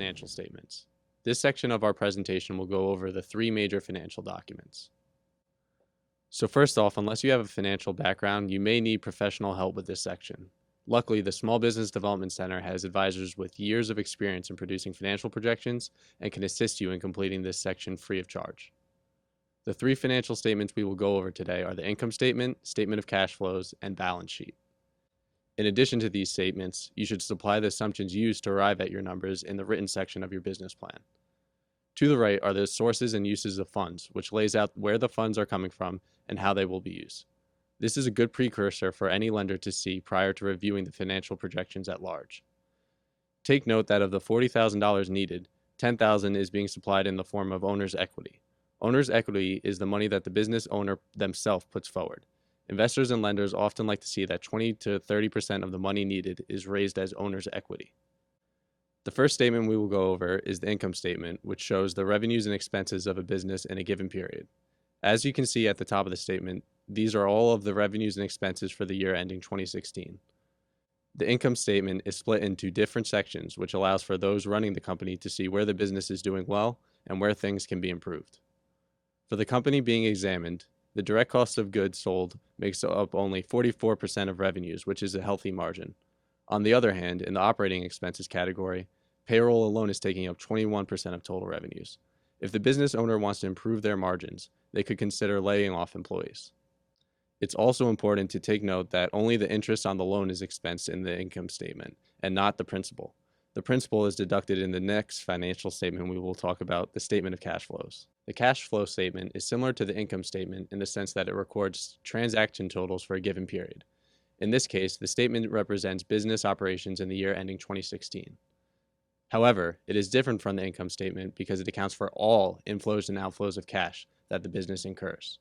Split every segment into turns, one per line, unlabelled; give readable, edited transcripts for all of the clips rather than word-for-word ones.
financial statements. This section of our presentation will go over the three major financial documents. So first off, unless you have a financial background, you may need professional help with this section. Luckily, the Small Business Development Center has advisors with years of experience in producing financial projections and can assist you in completing this section free of charge. The three financial statements we will go over today are the income statement, statement of cash flows, and balance sheet. In addition to these statements, you should supply the assumptions used to arrive at your numbers in the written section of your business plan. To the right are the sources and uses of funds, which lays out where the funds are coming from and how they will be used. This is a good precursor for any lender to see prior to reviewing the financial projections at large. Take note that of the $40,000 needed, $10,000 is being supplied in the form of owner's equity. Owner's equity is the money that the business owner themselves puts forward. Investors and lenders often like to see that 20 to 30% of the money needed is raised as owner's equity. The first statement we will go over is the income statement, which shows the revenues and expenses of a business in a given period. As you can see at the top of the statement, these are all of the revenues and expenses for the year ending 2016. The income statement is split into different sections, which allows for those running the company to see where the business is doing well and where things can be improved. For the company being examined, the direct cost of goods sold makes up only 44% of revenues, which is a healthy margin. On the other hand, in the operating expenses category, payroll alone is taking up 21% of total revenues. If the business owner wants to improve their margins, they could consider laying off employees. It's also important to take note that only the interest on the loan is expensed in the income statement and not the principal. The principal is deducted in the next financial statement we will talk about, the statement of cash flows. The cash flow statement is similar to the income statement in the sense that it records transaction totals for a given period. In this case, the statement represents business operations in the year ending 2016. However, it is different from the income statement because it accounts for all inflows and outflows of cash that the business incurs.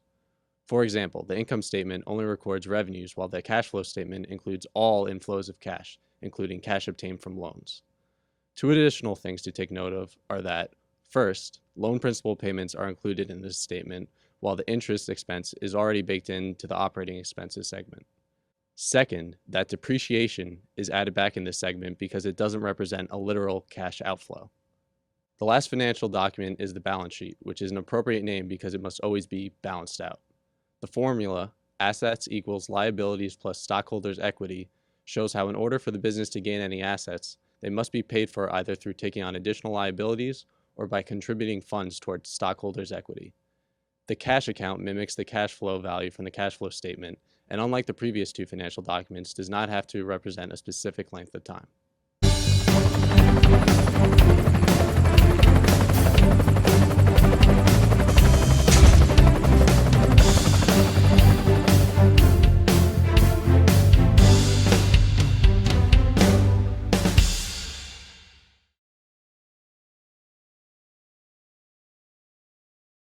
For example, the income statement only records revenues, while the cash flow statement includes all inflows of cash, including cash obtained from loans. Two additional things to take note of are that, first, loan principal payments are included in this statement, while the interest expense is already baked into the operating expenses segment. Second, that depreciation is added back in this segment because it doesn't represent a literal cash outflow. The last financial document is the balance sheet, which is an appropriate name because it must always be balanced out. The formula, assets equals liabilities plus stockholders' equity, shows how in order for the business to gain any assets, they must be paid for either through taking on additional liabilities or by contributing funds towards stockholders' equity. The cash account mimics the cash flow value from the cash flow statement, and unlike the previous two financial documents, does not have to represent a specific length of time.